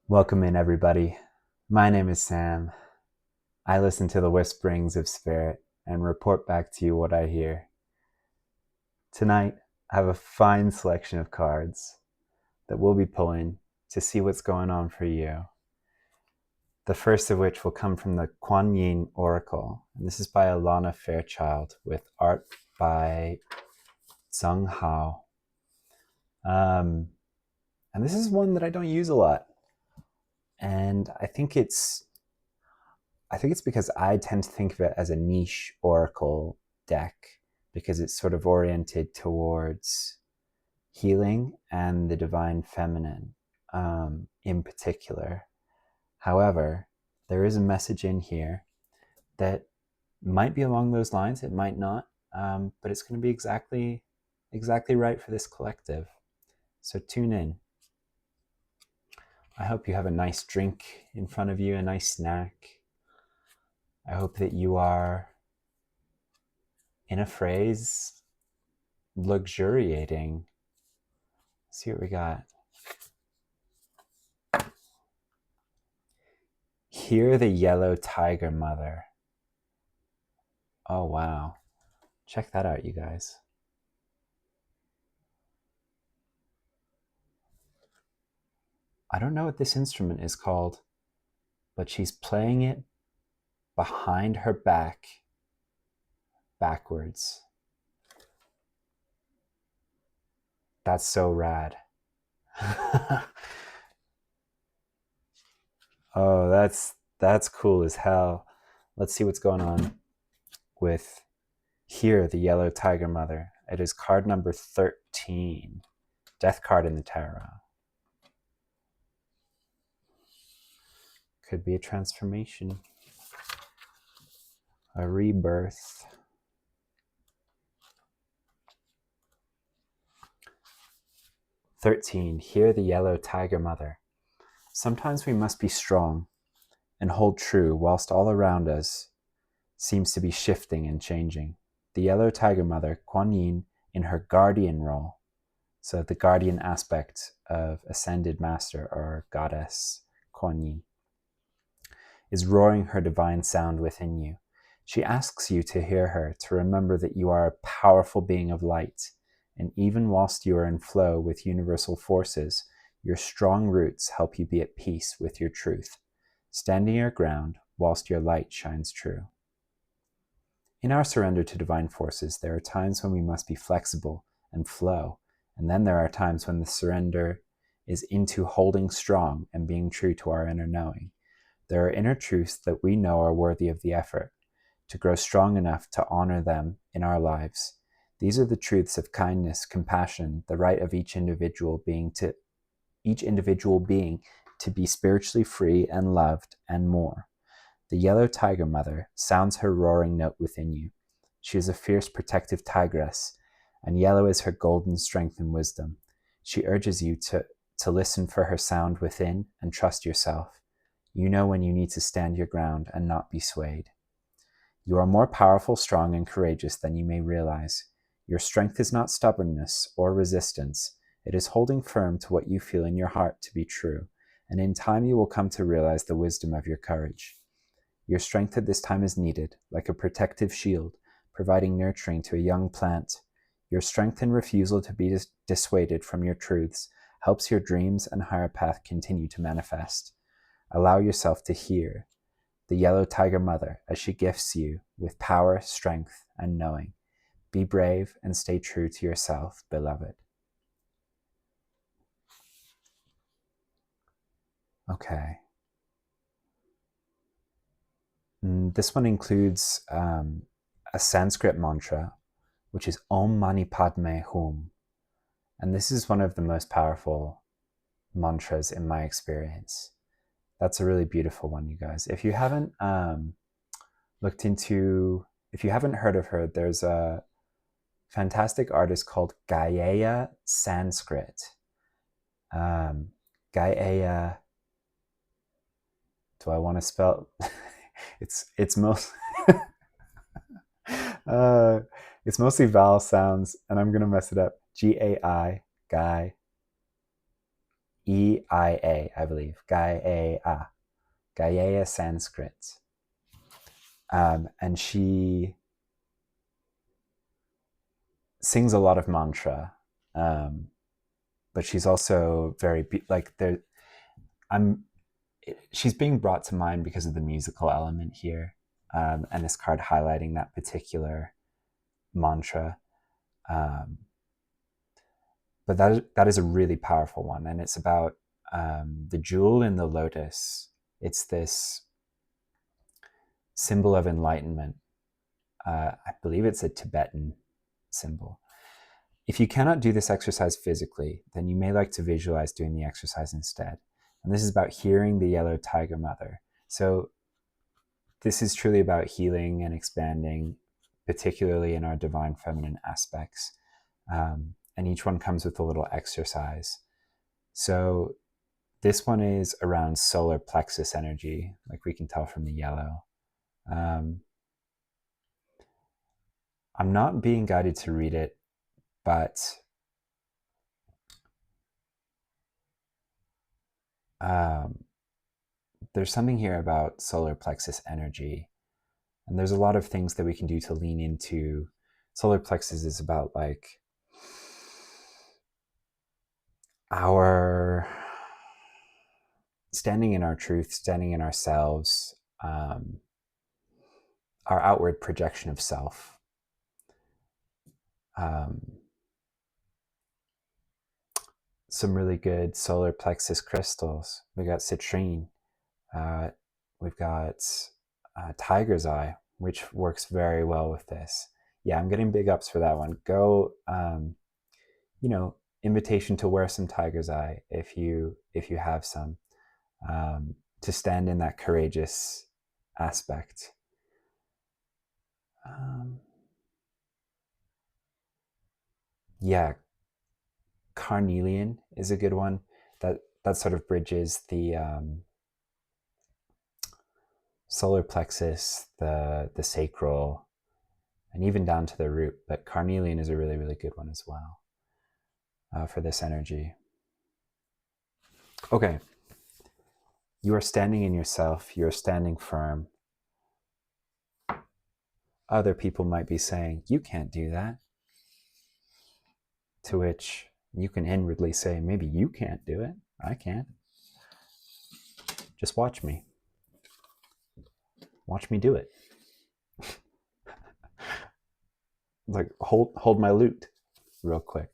Welcome in, everybody. My name is Sam. I listen to the whisperings of spirit and report back to you what I hear. Tonight, I have a fine selection of cards that we'll be pulling to see what's going on for you. The first of which will come from the Kuan Yin Oracle. And this is by Alana Fairchild with art by Zheng Hao. And this is one that I don't use a lot. And I think it's because I tend to think of it as a niche oracle deck because it's sort of oriented towards healing and the divine feminine in particular. However, there is a message in here that might be along those lines. It might not, but it's going to be exactly right for this collective. So tune in. I hope you have a nice drink in front of you, a nice snack. I hope that you are, in a phrase, luxuriating. Let's see what we got. Hear the yellow tiger mother. Oh, wow. Check that out, you guys. I don't know what this instrument is called, but she's playing it behind her back, backwards. That's so rad. Oh, that's cool as hell. Let's see what's going on with Here, the Yellow Tiger Mother. It is card number 13, death card in the tarot. Could be a transformation, a rebirth. Hear the Yellow Tiger Mother. Sometimes we must be strong and hold true whilst all around us seems to be shifting and changing. The Yellow Tiger Mother, Kuan Yin, in her guardian role, so the guardian aspect of Ascended Master or Goddess Kuan Yin, is roaring her divine sound within you. She asks you to hear her, to remember that you are a powerful being of light, and even whilst you are in flow with universal forces, your strong roots help you be at peace with your truth, standing your ground whilst your light shines true. In our surrender to divine forces, there are times when we must be flexible and flow, and then there are times when the surrender is into holding strong and being true to our inner knowing. There are inner truths that we know are worthy of the effort, to grow strong enough to honor them in our lives. These are the truths of kindness, compassion, the right of each individual being to be spiritually free and loved, and more. The Yellow Tiger Mother sounds her roaring note within you. She is a fierce protective tigress, and yellow is her golden strength and wisdom. She urges you to listen for her sound within and trust yourself. You know when you need to stand your ground and not be swayed. You are more powerful, strong, and courageous than you may realize. Your strength is not stubbornness or resistance. It is holding firm to what you feel in your heart to be true, and in time you will come to realize the wisdom of your courage. Your strength at this time is needed, like a protective shield, providing nurturing to a young plant. Your strength and refusal to be dissuaded from your truths helps your dreams and higher path continue to manifest. Allow yourself to hear the Yellow Tiger Mother as she gifts you with power, strength, and knowing. Be brave and stay true to yourself, beloved. Okay. This one includes a Sanskrit mantra, which is Om Mani Padme Hum. And this is one of the most powerful mantras in my experience. That's a really beautiful one, you guys. If you haven't if you haven't heard of her, there's a fantastic artist called Gaia Sanskrit. Gaia, do I want to spell? it's mostly vowel sounds, and I'm gonna mess it up. Gai, I believe. Gaia Sanskrit. And she sings a lot of mantra, but she's also very she's being brought to mind because of the musical element here, and this card highlighting that particular mantra. But that is a really powerful one, and it's about the jewel in the lotus. It's this symbol of enlightenment. I believe it's a Tibetan symbol. If you cannot do this exercise physically, then you may like to visualize doing the exercise instead. And this is about hearing the yellow tiger mother. So this is truly about healing and expanding, particularly in our divine feminine aspects. And each one comes with a little exercise. So this one is around solar plexus energy, like we can tell from the yellow. I'm not being guided to read it, but there's something here about solar plexus energy. And there's a lot of things that we can do to lean into. Solar plexus is about like our standing in our truth, standing in ourselves, our outward projection of self. Some really good solar plexus crystals. We got citrine. We've got tiger's eye, which works very well with this. Yeah, I'm getting big ups for that one. Go, invitation to wear some tiger's eye if you have some, to stand in that courageous aspect. Yeah, carnelian is a good one. That sort of bridges the solar plexus, the sacral, and even down to the root. But carnelian is a really, really good one as well for this energy. Okay. You are standing in yourself. You are standing firm. Other people might be saying, you can't do that. To which you can inwardly say, maybe you can't do it. I can't. Just watch me. Watch me do it. Like, hold my lute real quick.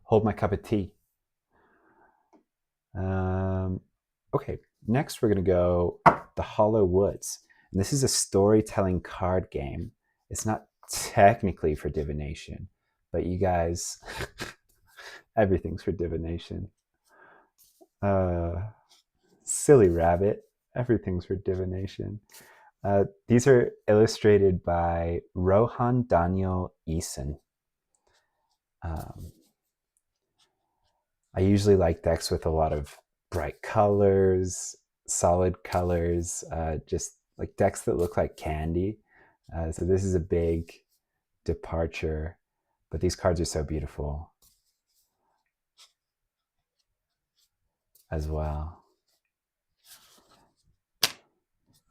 Hold my cup of tea. Okay, next we're going to go the Hollow Woods. And this is a storytelling card game. It's not technically for divination, but you guys, everything's for divination. Silly rabbit, everything's for divination. These are illustrated by Rohan Daniel Eason. I usually like decks with a lot of bright colors, solid colors, just like decks that look like candy. So this is a big departure, but these cards are so beautiful as well.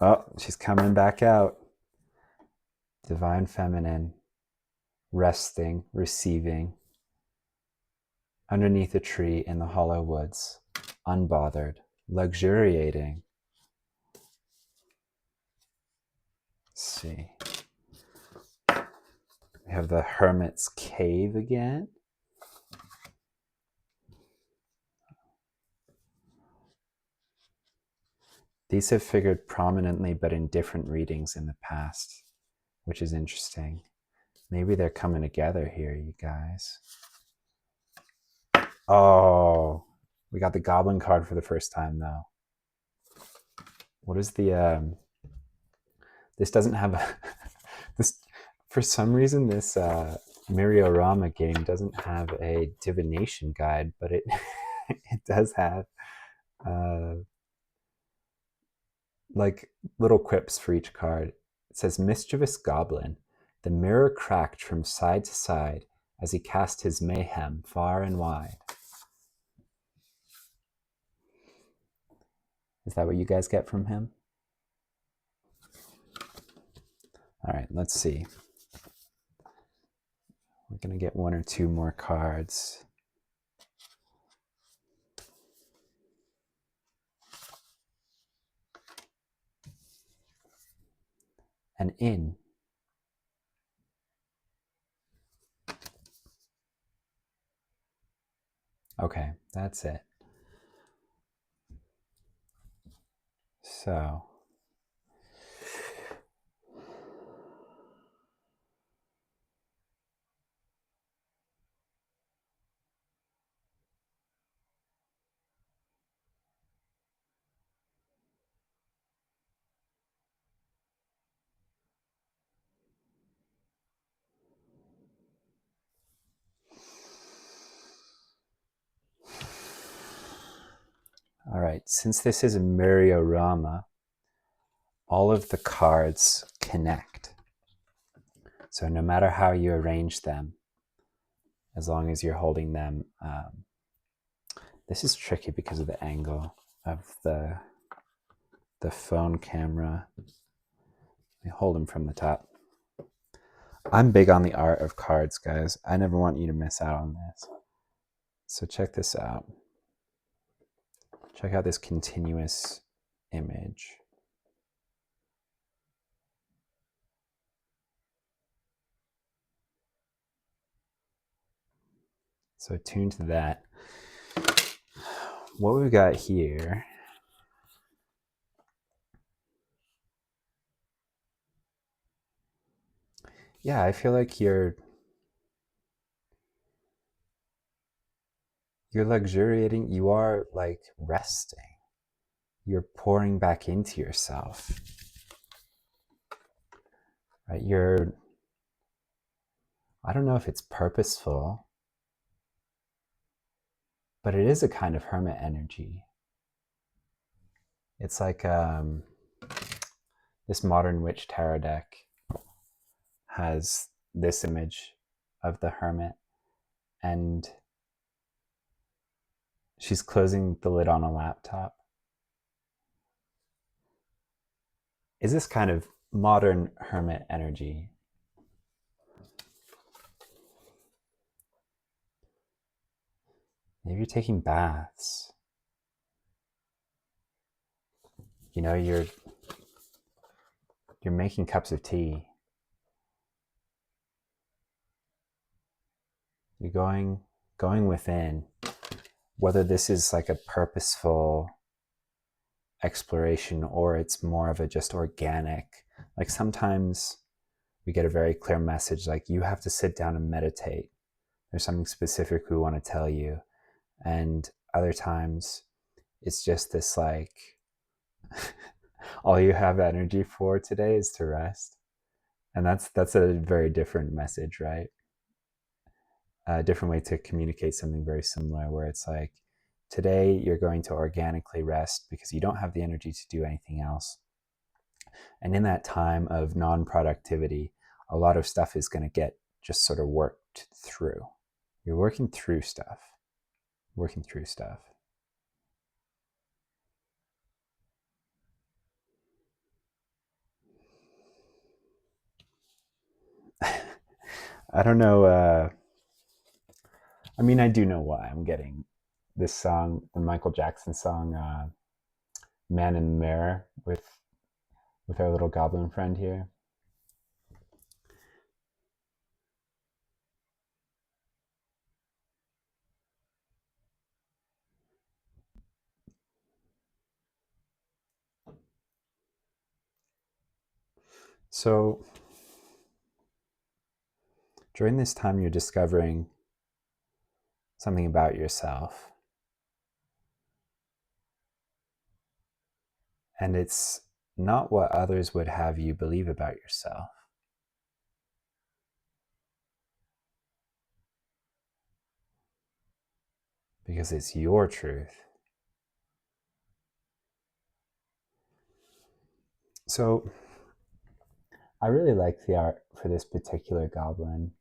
Oh, she's coming back out. Divine Feminine, resting, receiving, underneath a tree in the hollow woods, unbothered, luxuriating. Let's see. We have the Hermit's Cave again. These have figured prominently, but in different readings in the past, which is interesting. Maybe they're coming together here, you guys. Oh, we got the Goblin card for the first time, though. What is the... this doesn't have a... this, for some reason, this Meliora game doesn't have a divination guide, but it it does have like little quips for each card. It says, Mischievous Goblin. The mirror cracked from side to side as he cast his mayhem far and wide. Is that what you guys get from him? All right, let's see. We're going to get one or two more cards. An in. Okay, that's it. So, all right, since this is a Meliora, all of the cards connect. So no matter how you arrange them, as long as you're holding them, this is tricky because of the angle of the phone camera. Let me hold them from the top. I'm big on the art of cards, guys. I never want you to miss out on this. So check this out. Check out this continuous image. So attune to that. What we've got here, yeah, I feel like you're luxuriating. You are like resting. You're pouring back into yourself. Right? I don't know if it's purposeful, but it is a kind of hermit energy. It's like this modern witch tarot deck has this image of the hermit, and she's closing the lid on a laptop. Is this kind of modern hermit energy? Maybe you're taking baths. You know, you're making cups of tea. You're going within. Whether this is like a purposeful exploration or it's more of a just organic. Like sometimes we get a very clear message, like you have to sit down and meditate. There's something specific we want to tell you. And other times it's just this like, all you have energy for today is to rest. And that's a very different message, right? A different way to communicate something very similar, where it's like, today you're going to organically rest because you don't have the energy to do anything else. And in that time of non-productivity, a lot of stuff is going to get just sort of worked through. You're working through stuff. Working through stuff. I don't know. I mean, I do know why I'm getting this song, the Michael Jackson song, Man in the Mirror, with our little goblin friend here. So during this time, you're discovering something about yourself. And it's not what others would have you believe about yourself. Because it's your truth. So I really like the art for this particular goblin.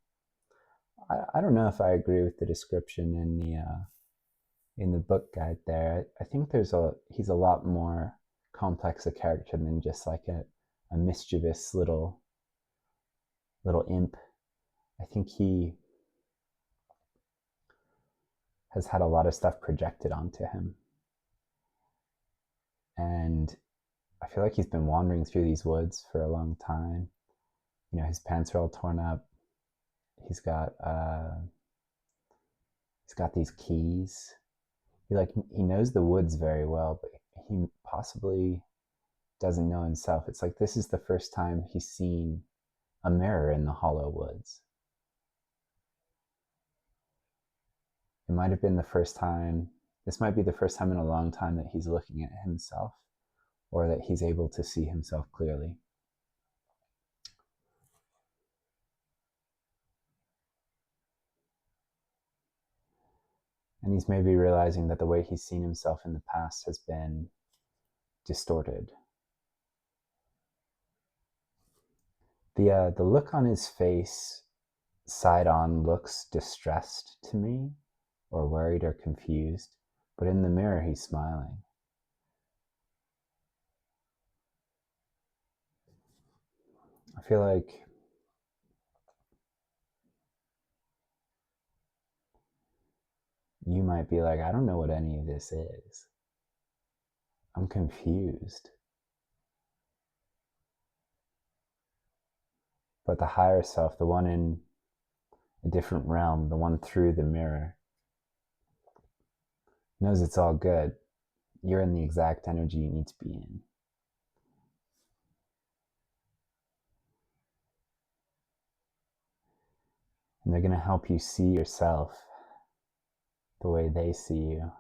I don't know if I agree with the description in in the book guide there, I think he's a lot more complex a character than just like a mischievous little imp. I think he has had a lot of stuff projected onto him. And I feel like he's been wandering through these woods for a long time. You know, his pants are all torn up. He's got these keys. He knows the woods very well, but he possibly doesn't know himself. It's like this is the first time he's seen a mirror in the hollow woods. It might have been the first time, this might be the first time in a long time that he's looking at himself, or that he's able to see himself clearly. And he's maybe realizing that the way he's seen himself in the past has been distorted. The look on his face, side on, looks distressed to me, or worried or confused, but in the mirror he's smiling. I feel like you might be like, I don't know what any of this is. I'm confused. But the higher self, the one in a different realm, the one through the mirror, knows it's all good. You're in the exact energy you need to be in. And they're going to help you see yourself the way they see you.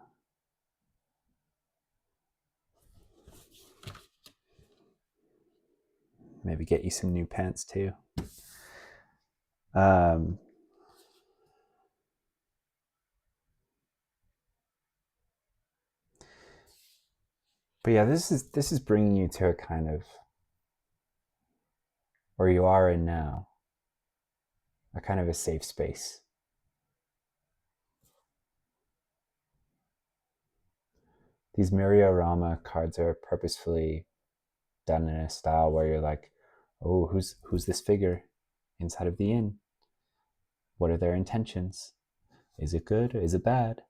Maybe get you some new pants too. But yeah, this is bringing you to a kind of, or you are in now, a kind of a safe space. These Meliora cards are purposefully done in a style where you're like, oh, who's this figure inside of the inn? What are their intentions? Is it good? Is it bad?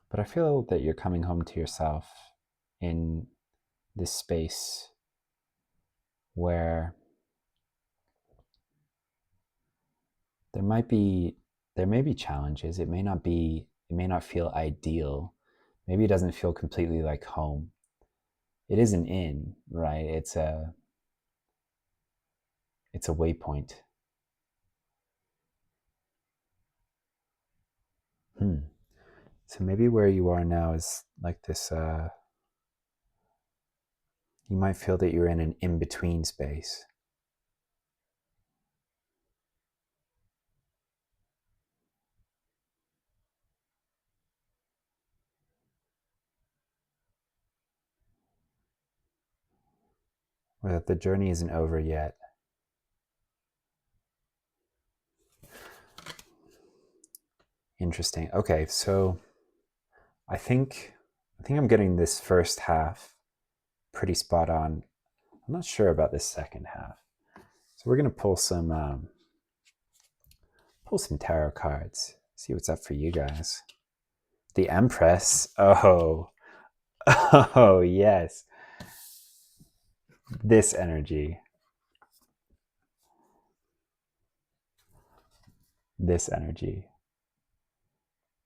But I feel that you're coming home to yourself in this space where there may be challenges. It may not feel ideal. Maybe it doesn't feel completely like home. It is an inn, right? It's a waypoint. So maybe where you are now is like this, you might feel that you're in an in-between space. Or that the journey isn't over yet. Interesting. Okay, so I think I'm getting this first half pretty spot on. I'm not sure about this second half. So we're gonna pull some tarot cards. See what's up for you guys. The Empress. Oh yes. This energy. This energy.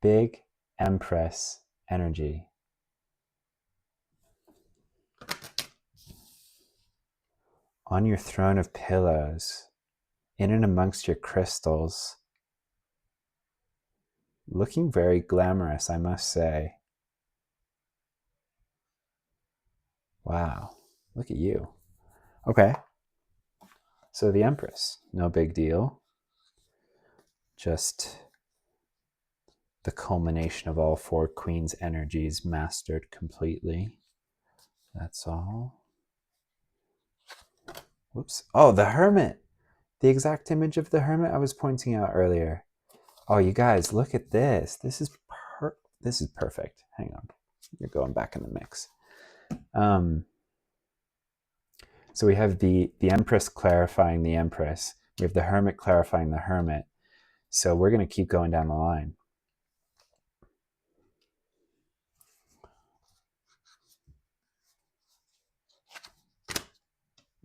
Big Empress energy. On your throne of pillows, in and amongst your crystals, looking very glamorous, I must say. Wow, look at you. Okay, so the Empress, no big deal. Just the culmination of all four Queens' energies mastered completely. That's all. Whoops. Oh, the Hermit. The exact image of the hermit I was pointing out earlier. Oh, you guys, look at this. This is perfect. Hang on. You're going back in the mix. So we have the Empress clarifying the Empress. We have the Hermit clarifying the Hermit. So we're going to keep going down the line.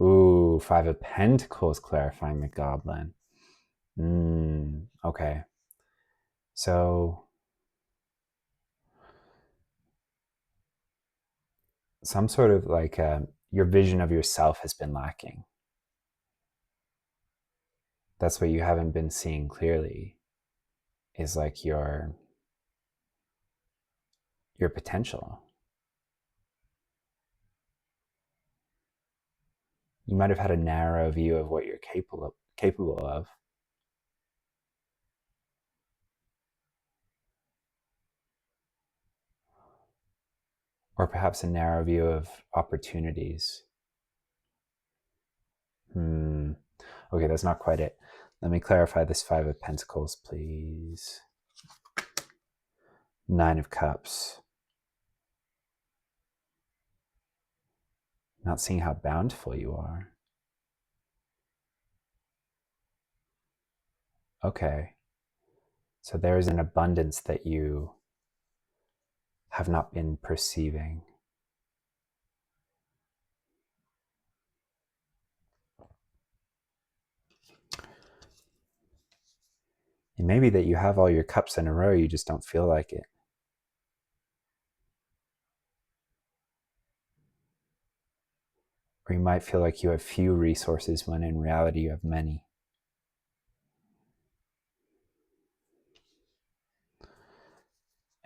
Ooh, Five of Pentacles clarifying the Goblin. Okay. So some sort of like your vision of yourself has been lacking. That's what you haven't been seeing clearly, is like your potential. You might have had a narrow view of what you're capable of. Or perhaps a narrow view of opportunities. Okay, that's not quite it. Let me clarify this Five of Pentacles, please. Nine of Cups. Not seeing how bountiful you are. Okay. So there is an abundance that you have not been perceiving. It may be that you have all your cups in a row, you just don't feel like it. Or you might feel like you have few resources when in reality you have many.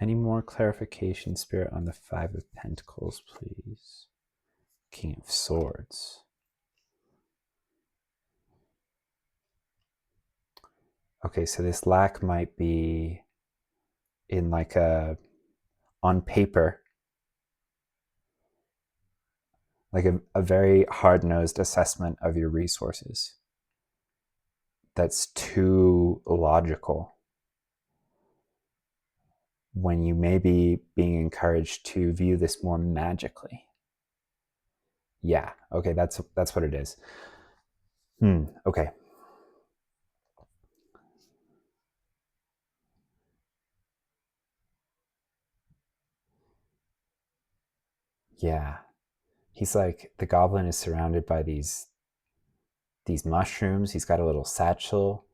Any more clarification, Spirit, on the Five of Pentacles, please? King of Swords. Okay, so this lack might be in like on paper, like a very hard-nosed assessment of your resources that's too logical, when you may be being encouraged to view this more magically. Yeah, okay, that's what it is. Okay. Yeah. He's like, the goblin is surrounded by these mushrooms. He's got a little satchel.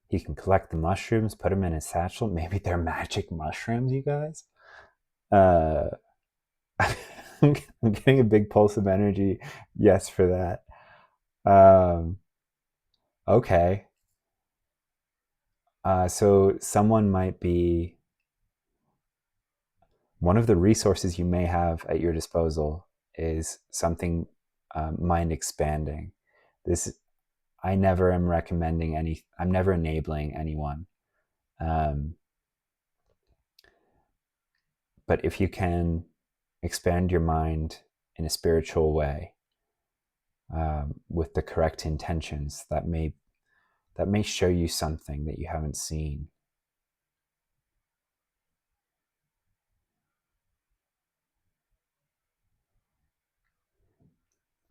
He can collect the mushrooms, put them in his satchel. Maybe they're magic mushrooms, you guys. I'm getting a big pulse of energy. Yes, for that. Okay. So someone might be, one of the resources you may have at your disposal is something mind expanding. This, I never am recommending I'm never enabling anyone. But if you can expand your mind in a spiritual way, with the correct intentions, that may show you something that you haven't seen.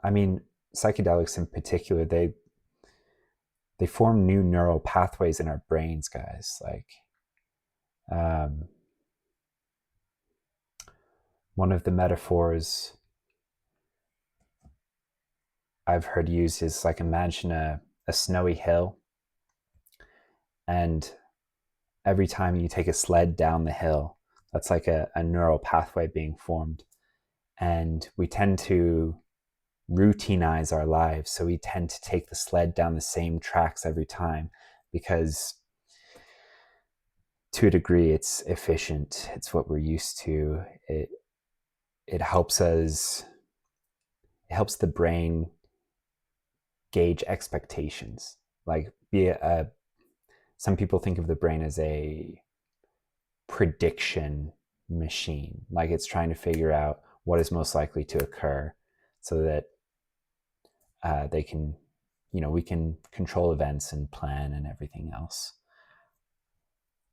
I mean, psychedelics in particular, they form new neural pathways in our brains, guys. Like, one of the metaphors I've heard used is like, imagine a snowy hill, and every time you take a sled down the hill, that's like a neural pathway being formed. And we tend to routinize our lives. So we tend to take the sled down the same tracks every time, because to a degree it's efficient. It's what we're used to. It helps us, it helps the brain gauge expectations. Like, some people think of the brain as a prediction machine. Like, it's trying to figure out what is most likely to occur so that they can we can control events and plan and everything else.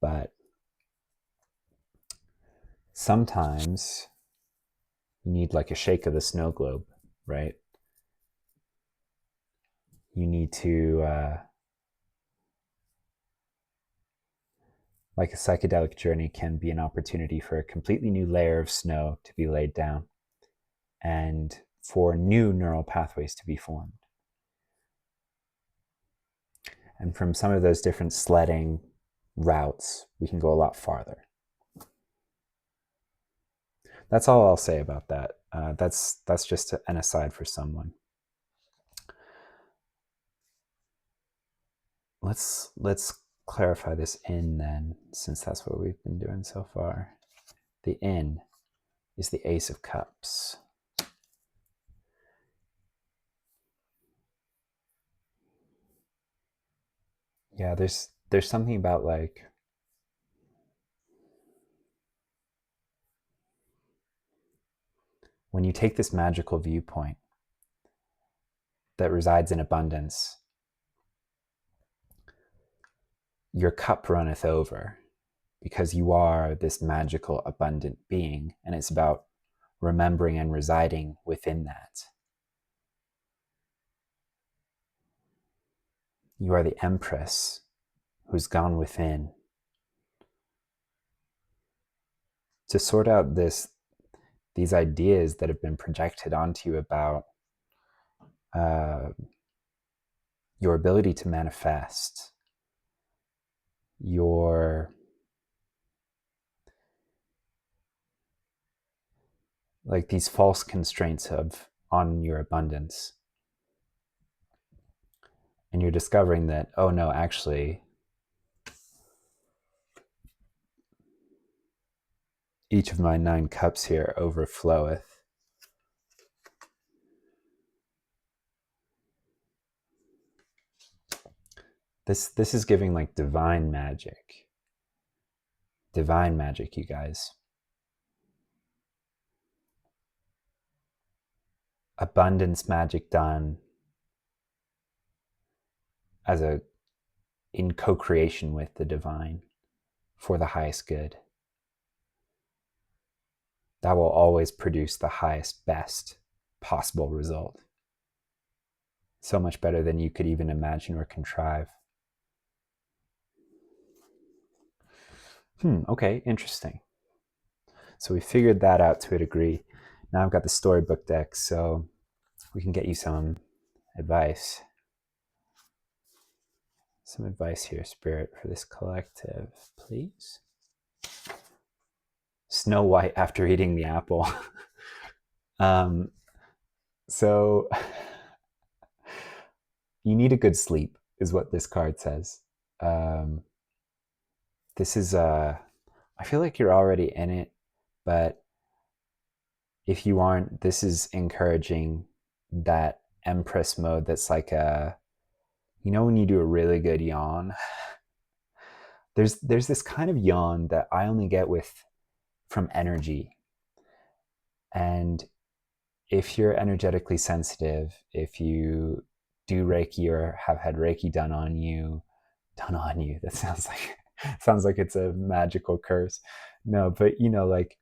But sometimes you need like a shake of the snow globe, right? You need to, like a psychedelic journey can be an opportunity for a completely new layer of snow to be laid down and for new neural pathways to be formed. And from some of those different sledding routes, we can go a lot farther. That's all I'll say about that. That's just an aside for someone. Let's clarify this in then, since that's what we've been doing so far. The in is the Ace of Cups. Yeah, there's something about like when you take this magical viewpoint that resides in abundance, your cup runneth over because you are this magical, abundant being, and it's about remembering and residing within that. You are the Empress who's gone within to sort out these ideas that have been projected onto you about your ability to manifest, your like these false constraints on your abundance. And you're discovering that, oh no, actually, each of my 9 cups here overfloweth. This is giving like divine magic. Divine magic, you guys. Abundance magic done in co-creation with the divine for the highest good. That will always produce the highest, best possible result. So much better than you could even imagine or contrive. Okay, interesting. So we figured that out to a degree. Now I've got the storybook deck, so we can get you some advice. Some advice here, Spirit, for this collective, please. Snow White after eating the apple. So you need a good sleep, is what this card says. This is, I feel like you're already in it, but if you aren't, this is encouraging that Empress mode that's like when you do a really good yawn, there's this kind of yawn that I only get from energy. And if you're energetically sensitive, if you do Reiki or have had Reiki done on you, that sounds like it's a magical curse. No, but like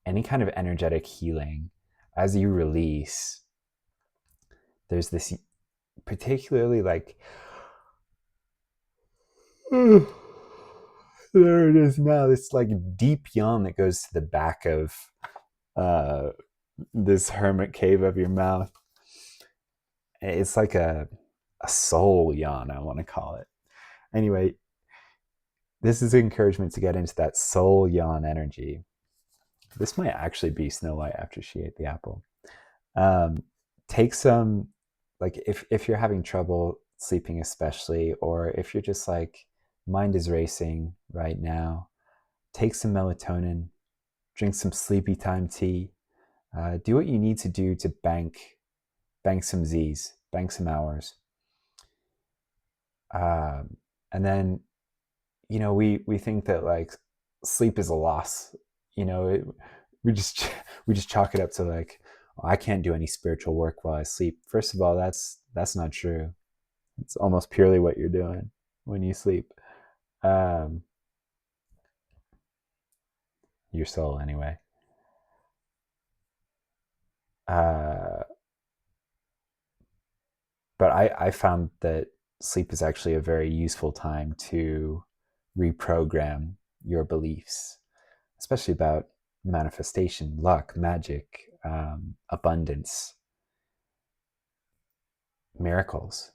any kind of energetic healing, as you release, there's this particularly like there it is now, this like deep yawn that goes to the back of this hermit cave of your mouth. It's like a soul yawn, I want to call it. Anyway, this is encouragement to get into that soul yawn energy. This might actually be Snow White after she ate the apple. Take some, like if you're having trouble sleeping especially, or if you're just like, mind is racing right now, take some melatonin, drink some sleepy time tea, do what you need to do to bank some Z's, bank some hours. And then, we think that like sleep is a loss. We just chalk it up to like, I can't do any spiritual work while I sleep. First of all, that's not true. It's almost purely what you're doing when you sleep. Um, your soul, anyway. But I found that sleep is actually a very useful time to reprogram your beliefs, especially about manifestation, luck, magic, abundance, miracles.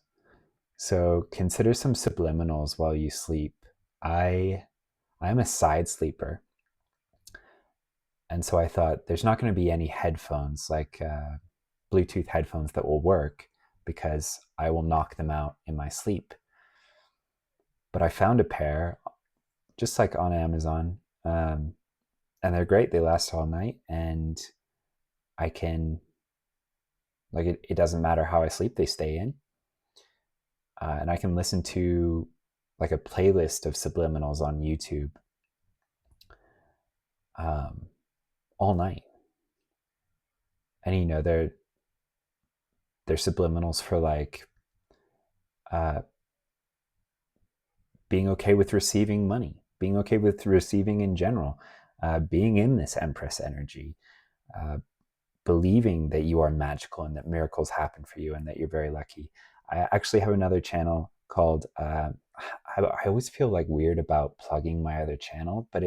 So consider some subliminals while you sleep. I'm a side sleeper. And so I thought there's not going to be any headphones like Bluetooth headphones that will work because I will knock them out in my sleep. But I found a pair just like on Amazon, and they're great. They last all night, and I can, like, it doesn't matter how I sleep, they stay in. And I can listen to like a playlist of subliminals on YouTube all night. And you know, they're subliminals for like being okay with receiving money, being okay with receiving in general, being in this Empress energy, believing that you are magical and that miracles happen for you and that you're very lucky. I actually have another channel called, I always feel like weird about plugging my other channel, but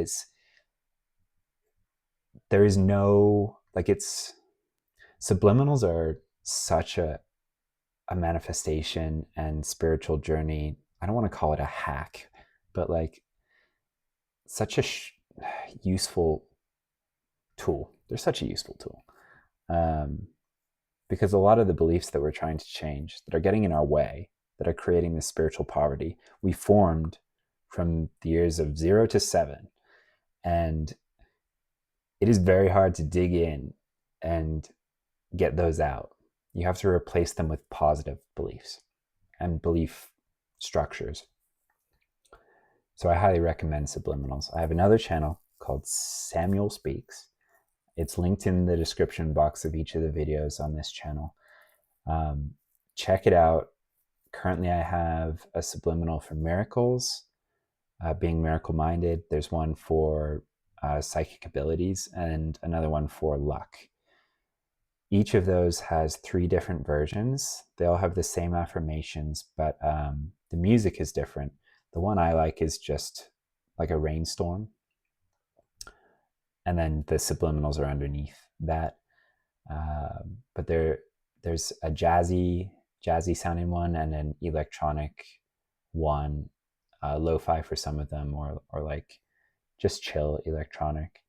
there is no, like, it's, subliminals are such a manifestation and spiritual journey. I don't want to call it a hack, but like such a useful tool. They're such a useful tool. Because a lot of the beliefs that we're trying to change, that are getting in our way, that are creating this spiritual poverty, we formed from the years of 0 to 7. And it is very hard to dig in and get those out. You have to replace them with positive beliefs and belief structures. So I highly recommend subliminals. I have another channel called Samuel Speaks. It's linked in the description box of each of the videos on this channel. Check it out. Currently, I have a subliminal for miracles, being miracle-minded. There's one for psychic abilities and another one for luck. Each of those has 3 different versions. They all have the same affirmations, but the music is different. The one I like is just like a rainstorm. And then the subliminals are underneath that. But there's a jazzy sounding one and an electronic one, lo-fi for some of them, or like just chill electronic.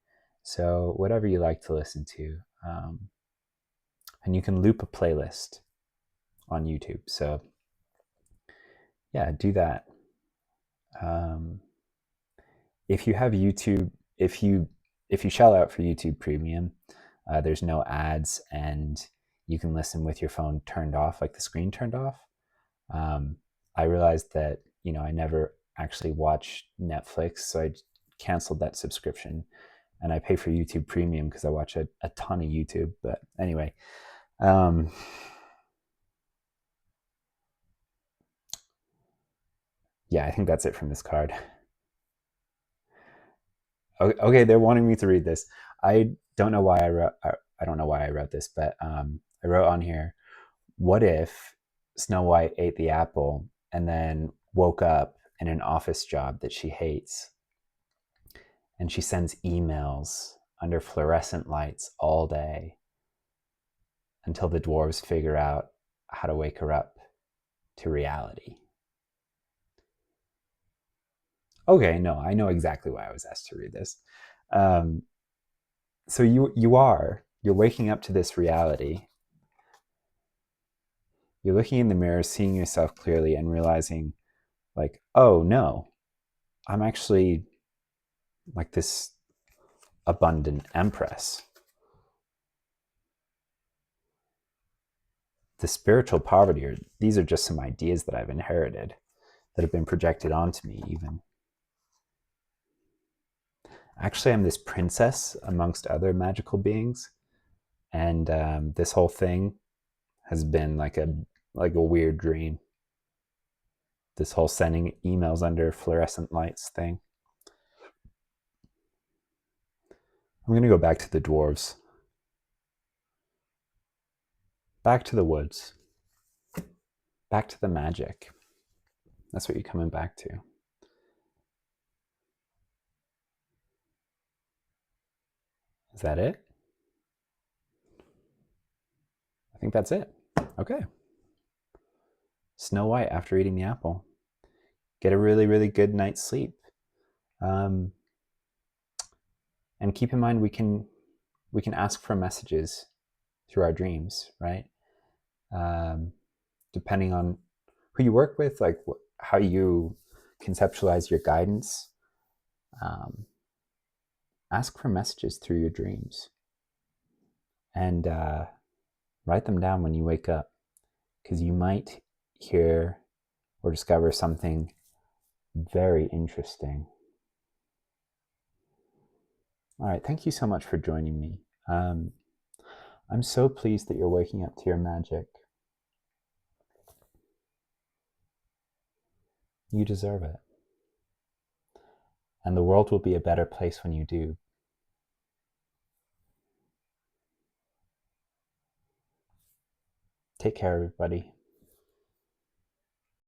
So whatever you like to listen to. And you can loop a playlist on YouTube. So yeah, do that. If you have YouTube, if you shell out for YouTube Premium, there's no ads and you can listen with your phone turned off, like the screen turned off. I realized that, you know, I never actually watch Netflix, so I canceled that subscription and I pay for YouTube Premium because I watch a ton of YouTube. But anyway, yeah, I think that's it from this card. Okay, they're wanting me to read this. I don't know why I don't know why I wrote this, but I wrote on here, what if Snow White ate the apple and then woke up in an office job that she hates, and she sends emails under fluorescent lights all day until the dwarves figure out how to wake her up to reality. Okay, no, I know exactly why I was asked to read this. So you're waking up to this reality. You're looking in the mirror, seeing yourself clearly and realizing like, oh no, I'm actually like this abundant empress. The spiritual poverty, or these are just some ideas that I've inherited that have been projected onto me even. Actually, I'm this princess amongst other magical beings, And this whole thing has been like a weird dream. This whole sending emails under fluorescent lights thing. I'm going to go back to the dwarves. Back to the woods. Back to the magic. That's what you're coming back to. Is that it? I think that's it. Okay. Snow White after eating the apple. Get a really, really good night's sleep. And keep in mind, we can ask for messages through our dreams, right? Depending on who you work with, like how you conceptualize your guidance, ask for messages through your dreams, and write them down when you wake up, because you might hear or discover something very interesting. All right, thank you so much for joining me. I'm so pleased that you're waking up to your magic. You deserve it. And the world will be a better place when you do. Take care, everybody.